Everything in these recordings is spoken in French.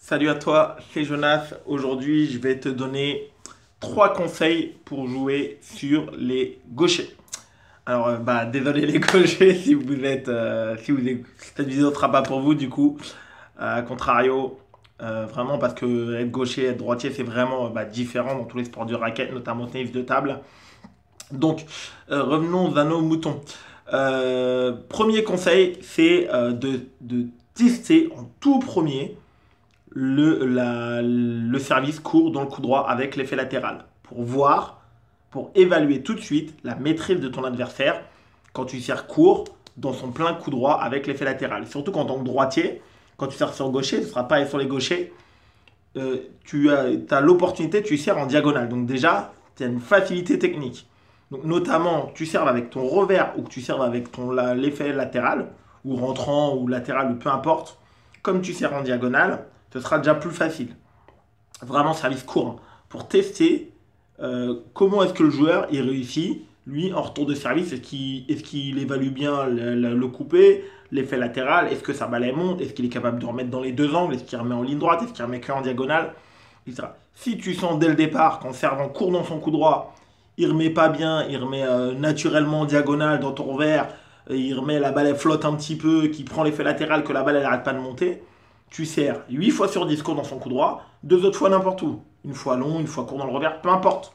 Salut à toi, c'est Jonas. Aujourd'hui, je vais te donner trois conseils pour jouer sur les gauchers. Alors, désolé les gauchers si vous êtes, cette vidéo ne sera pas pour vous du coup. A contrario, vraiment parce que être gaucher, être droitier, c'est vraiment différent dans tous les sports de raquette, notamment au tennis de table. Donc, revenons à nos moutons. Premier conseil, c'est de tester en tout premier le service court dans le coup droit avec l'effet latéral. Pour voir, pour évaluer tout de suite la maîtrise de ton adversaire quand tu sers court dans son plein coup droit avec l'effet latéral. Surtout qu'en tant que droitier, quand tu sers sur gaucher, ce ne sera pas sur les gauchers, tu as l'opportunité, tu sers en diagonale. Donc déjà, tu as une facilité technique. Donc notamment, tu serves avec ton revers ou que tu serves avec l'effet latéral, ou rentrant, ou latéral, ou peu importe. Comme tu sers en diagonale, ce sera déjà plus facile. Vraiment service court, hein, pour tester comment est-ce que le joueur il réussit, lui, en retour de service. Est-ce qu'il évalue bien le coupé, l'effet latéral, est-ce que sa balle elle monte, est-ce qu'il est capable de remettre dans les deux angles, est-ce qu'il remet en ligne droite, est-ce qu'il remet qu'en diagonale, etc. Si tu sens dès le départ qu'en servant court dans son coup droit, il remet pas bien, il remet naturellement en diagonale dans ton revers, il remet la balle elle flotte un petit peu, qui prend l'effet latéral, que la balle elle n'arrête pas de monter, tu sers 8 fois sur 10 court dans son coup droit, deux autres fois n'importe où. Une fois long, une fois court dans le revers, peu importe.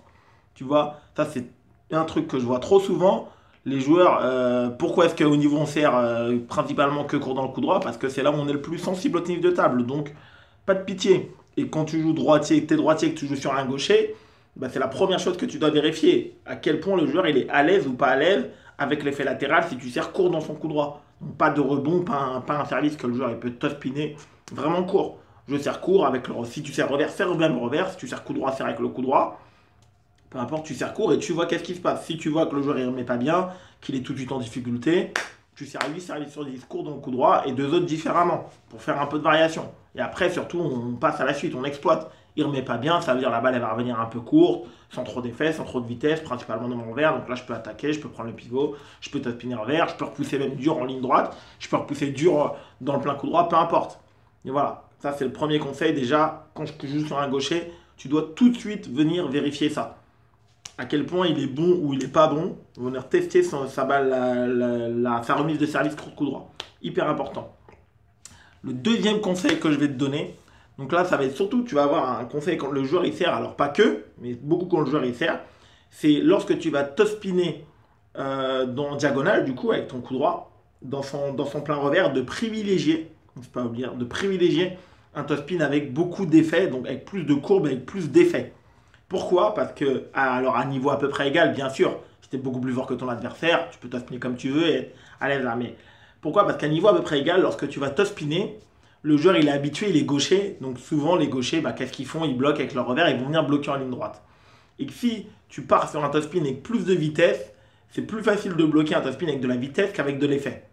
Tu vois, ça c'est un truc que je vois trop souvent. Les joueurs, pourquoi est-ce qu'au niveau on sert principalement que court dans le coup droit? Parce que c'est là où on est le plus sensible au tennis de table. Donc, pas de pitié. Et quand tu joues droitier, que tu es droitier, que tu joues sur un gaucher, c'est la première chose que tu dois vérifier. À quel point le joueur il est à l'aise ou pas à l'aise avec l'effet latéral si tu sers court dans son coup droit. Donc, pas de rebond, pas un service que le joueur il peut te spinner. Vraiment court. Je sers court avec le. Si tu sers revers, serre même revers. Si tu sers coup droit, serre avec le coup droit. Peu importe, tu sers court et tu vois qu'est-ce qui se passe. Si tu vois que le joueur ne remet pas bien, qu'il est tout de suite en difficulté, tu sers 8 services sur 10 court dans le coup droit et deux autres différemment pour faire un peu de variation. Et après, surtout, on passe à la suite, on exploite. Il ne remet pas bien, ça veut dire la balle elle va revenir un peu courte, sans trop d'effet, sans trop de vitesse, principalement dans mon revers. Donc là, je peux attaquer, je peux prendre le pivot, je peux spinner revers, je peux repousser même dur en ligne droite, je peux repousser dur dans le plein coup droit, peu importe. Et voilà, ça c'est le premier conseil. Déjà, quand je joue sur un gaucher, tu dois tout de suite venir vérifier ça. À quel point il est bon ou il n'est pas bon. Venir tester sa balle, sa remise de service coup droit. Hyper important. Le deuxième conseil que je vais te donner, donc là ça va être surtout, tu vas avoir un conseil quand le joueur il sert, alors pas que, mais beaucoup quand le joueur il sert, c'est lorsque tu vas te spinner dans diagonale, du coup avec ton coup droit, dans son plein revers, de privilégier, c'est pas oublier, de privilégier un top spin avec beaucoup d'effets, donc avec plus de courbes, avec plus d'effets. Pourquoi? Parce que, alors à niveau à peu près égal, bien sûr, si tu es beaucoup plus fort que ton adversaire, tu peux te spinner comme tu veux et être à l'aise là. Mais pourquoi? Parce qu'à niveau à peu près égal, lorsque tu vas te spinner, le joueur il est habitué, il est gaucher. Donc souvent les gauchers, qu'est-ce qu'ils font? Ils bloquent avec leur revers, ils vont venir bloquer en ligne droite. Et que si tu pars sur un top spin avec plus de vitesse, c'est plus facile de bloquer un top spin avec de la vitesse qu'avec de l'effet.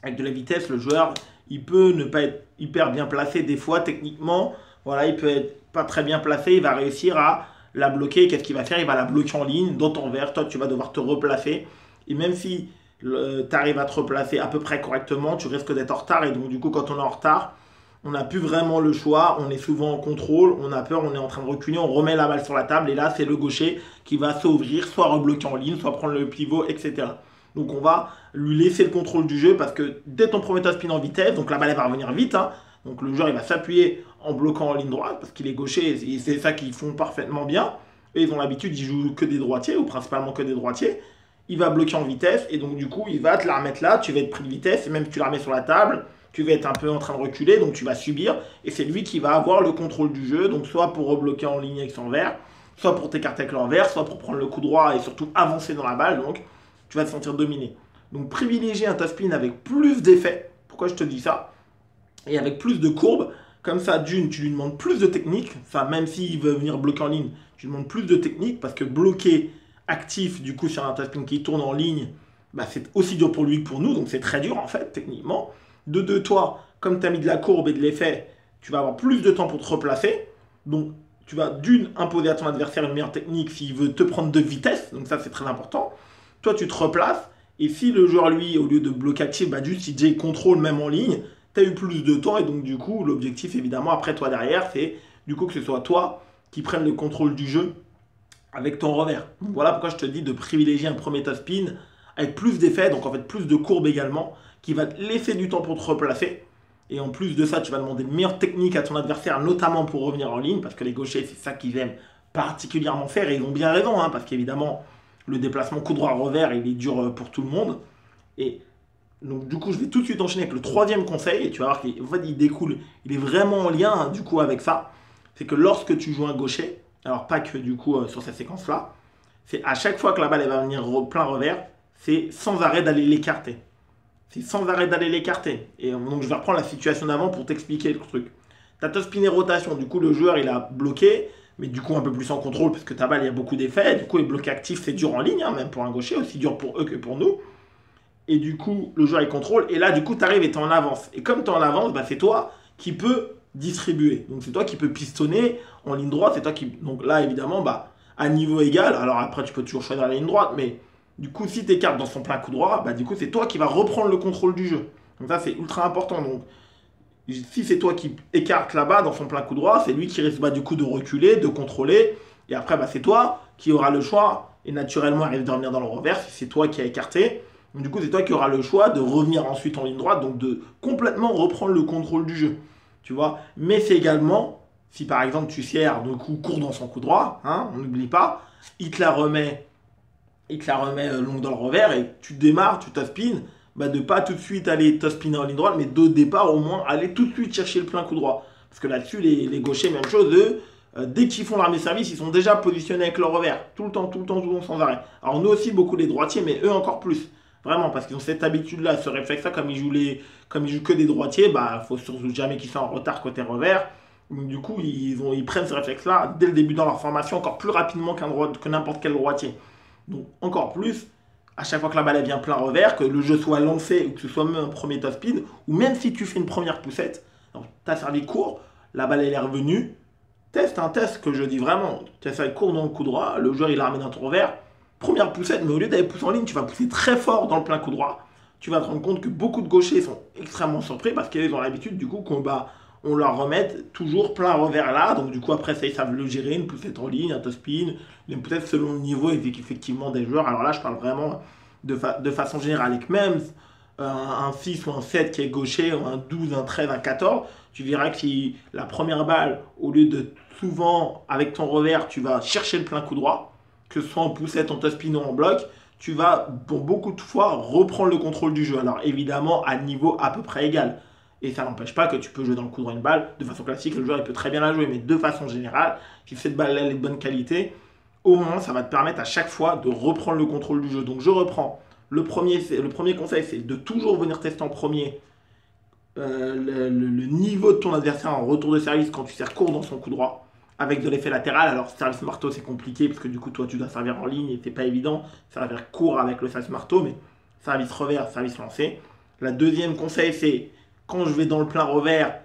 Avec de la vitesse, le joueur, il peut ne pas être hyper bien placé des fois techniquement. Voilà, il peut être pas très bien placé, il va réussir à la bloquer. Qu'est-ce qu'il va faire? Il va la bloquer en ligne dans ton verre. Toi, tu vas devoir te replacer. Et même si tu arrives à te replacer à peu près correctement, tu risques d'être en retard. Et donc, du coup, quand on est en retard, on n'a plus vraiment le choix. On est souvent en contrôle, on a peur, on est en train de reculer, on remet la balle sur la table. Et là, c'est le gaucher qui va s'ouvrir, soit rebloquer en ligne, soit prendre le pivot, etc. Donc, on va lui laisser le contrôle du jeu parce que dès ton premier top spin en vitesse, donc la balle elle va revenir vite, hein. Donc le joueur il va s'appuyer en bloquant en ligne droite parce qu'il est gaucher et c'est ça qu'ils font parfaitement bien. Et ils ont l'habitude, ils jouent que des droitiers ou principalement que des droitiers. Il va bloquer en vitesse et donc du coup il va te la remettre là, tu vas être pris de vitesse et même si tu la remets sur la table, tu vas être un peu en train de reculer donc tu vas subir et c'est lui qui va avoir le contrôle du jeu, donc soit pour rebloquer en ligne avec son verre, soit pour t'écarter avec l'envers, soit pour prendre le coup droit et surtout avancer dans la balle, donc tu vas te sentir dominé. Donc privilégier un top spin avec plus d'effets. Pourquoi je te dis ça? Et avec plus de courbes. Comme ça, d'une, tu lui demandes plus de technique. Enfin, même s'il veut venir bloquer en ligne, tu lui demandes plus de technique parce que bloquer actif, du coup, sur un top spin qui tourne en ligne, c'est aussi dur pour lui que pour nous. Donc c'est très dur en fait, techniquement. De deux, toi, comme tu as mis de la courbe et de l'effet, tu vas avoir plus de temps pour te replacer. Donc tu vas d'une imposer à ton adversaire une meilleure technique s'il veut te prendre de vitesse. Donc ça, c'est très important. Toi, tu te replaces. Et si le joueur, lui, au lieu de bloquer actif, juste il contrôle même en ligne, tu as eu plus de temps et donc du coup, l'objectif évidemment après toi derrière, c'est du coup que ce soit toi qui prenne le contrôle du jeu avec ton revers. Donc voilà pourquoi je te dis de privilégier un premier top spin avec plus d'effets, donc en fait plus de courbes également, qui va te laisser du temps pour te replacer. Et en plus de ça, tu vas demander de meilleures techniques à ton adversaire, notamment pour revenir en ligne, parce que les gauchers, c'est ça qu'ils aiment particulièrement faire, et ils ont bien raison, hein, parce qu'évidemment, le déplacement coup droit revers, il est dur pour tout le monde. Et donc du coup, je vais tout de suite enchaîner avec le troisième conseil, et tu vas voir qu'il en fait, il découle, il est vraiment en lien du coup avec ça. C'est que lorsque tu joues un gaucher, alors pas que du coup sur cette séquence-là, c'est à chaque fois que la balle elle va venir plein revers, c'est sans arrêt d'aller l'écarter. C'est sans arrêt d'aller l'écarter. Et donc je vais reprendre la situation d'avant pour t'expliquer le truc. Ta top spin et rotation, du coup le joueur il a bloqué, mais du coup un peu plus en contrôle parce que ta balle il y a beaucoup d'effets. Du coup les blocs actifs c'est dur en ligne, hein, même pour un gaucher, aussi dur pour eux que pour nous. Et du coup le joueur il contrôle, et là du coup tu arrives et tu es en avance. Et comme tu es en avance, bah, c'est toi qui peux distribuer. Donc c'est toi qui peux pistonner en ligne droite, c'est toi qui... Donc là évidemment, bah, à niveau égal, alors après tu peux toujours choisir la ligne droite, mais du coup si tu écartes dans son plein coup droit, bah du coup c'est toi qui vas reprendre le contrôle du jeu. Donc ça c'est ultra important. Donc si c'est toi qui écarte là-bas dans son plein coup droit, c'est lui qui risque du coup de reculer, de contrôler, et après bah, c'est toi qui aura le choix, et naturellement il risque de revenir dans le revers si c'est toi qui as écarté. Donc du coup c'est toi qui auras le choix de revenir ensuite en ligne droite, donc de complètement reprendre le contrôle du jeu. Tu vois, mais c'est également, si par exemple tu sers de coup court dans son coup droit, hein, on n'oublie pas, il te la remet longue dans le revers et tu démarres, tu top spin, bah de pas tout de suite aller top spinner en ligne droite, mais de départ au moins aller tout de suite chercher le plein coup droit. Parce que là-dessus, les gauchers, même chose, eux, dès qu'ils font l'armée service, ils sont déjà positionnés avec leur revers, tout le temps, sans arrêt. Alors nous aussi, beaucoup les droitiers, mais eux encore plus. Vraiment, parce qu'ils ont cette habitude-là, ce réflexe-là, comme ils jouent que des droitiers, bah faut surtout jamais qu'ils soient en retard côté revers. Donc, du coup, ils prennent ce réflexe-là dès le début dans leur formation, encore plus rapidement que n'importe quel droitier. Donc encore plus, à chaque fois que la balle vient plein revers, que le jeu soit lancé ou que ce soit même un premier top speed, ou même si tu fais une première poussette, tu as servi court, la balle elle est revenue, teste un test que je dis vraiment, tu as servi court dans le coup droit, le joueur il la ramène dans ton revers, première poussette, mais au lieu d'aller pousser en ligne, tu vas pousser très fort dans le plein coup droit. Tu vas te rendre compte que beaucoup de gauchers sont extrêmement surpris parce qu'ils ont l'habitude du coup on leur remette toujours plein revers là. Donc du coup après ça ils savent le gérer, une poussette en ligne, un top spin, peut-être selon le niveau effectivement des joueurs. Alors là je parle vraiment de façon générale. Et que même un 6 ou un 7 qui est gaucher, ou un 12, un 13, un 14, tu verras que si la première balle, au lieu de souvent avec ton revers, tu vas chercher le plein coup droit, que ce soit en poussette, en top spin ou en bloc, tu vas pour beaucoup de fois reprendre le contrôle du jeu. Alors évidemment à niveau à peu près égal. Et ça n'empêche pas que tu peux jouer dans le coup droit une balle de façon classique, le joueur il peut très bien la jouer, mais de façon générale, si cette balle-là est de bonne qualité, au moins ça va te permettre à chaque fois de reprendre le contrôle du jeu. Donc je reprends. Le premier conseil, c'est de toujours venir tester en premier le niveau de ton adversaire en retour de service quand tu sers court dans son coup droit, avec de l'effet latéral. Alors service marteau c'est compliqué parce que du coup toi tu dois servir en ligne et c'est pas évident, servir court avec le service marteau, mais service revers, service lancé. La deuxième conseil c'est quand je vais dans le plein revers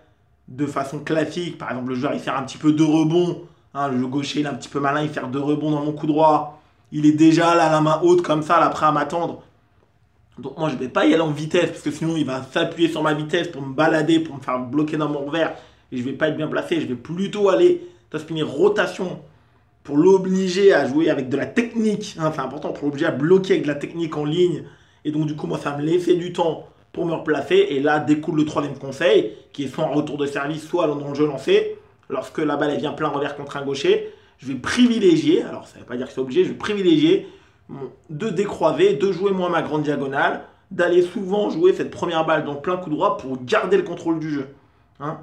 de façon classique, par exemple le joueur il sert un petit peu de rebond, hein, le gaucher il est un petit peu malin, il sert de rebond dans mon coup droit, il est déjà là la main haute comme ça, là prêt à m'attendre. Donc moi je ne vais pas y aller en vitesse parce que sinon il va s'appuyer sur ma vitesse pour me balader, pour me faire bloquer dans mon revers et je ne vais pas être bien placé. Je vais plutôt aller top spinner rotation pour l'obliger à jouer avec de la technique, hein, c'est important, pour l'obliger à bloquer avec de la technique en ligne. Et donc du coup moi ça me laissait du temps pour me replacer. Et là découle le troisième conseil qui est soit en retour de service, soit dans le jeu lancé. Lorsque la balle elle vient plein revers contre un gaucher, je vais privilégier, alors ça ne veut pas dire que c'est obligé, je vais privilégier de décroiser, de jouer moi ma grande diagonale, d'aller souvent jouer cette première balle dans le plein coup droit pour garder le contrôle du jeu. Hein,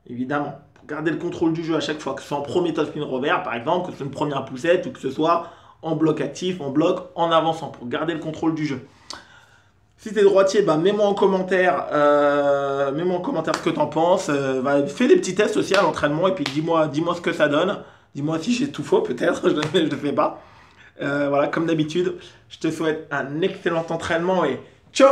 évidemment, pour garder le contrôle du jeu à chaque fois, que ce soit en premier top spin revers par exemple, que ce soit une première poussette ou que ce soit en bloc actif, en bloc, en avançant, pour garder le contrôle du jeu. Si t'es droitier, bah, mets-moi en commentaire ce que t'en penses. Fais des petits tests aussi à l'entraînement et puis dis-moi ce que ça donne. Dis-moi si j'ai tout faux, peut-être, je ne le fais pas. Voilà, comme d'habitude, je te souhaite un excellent entraînement et ciao!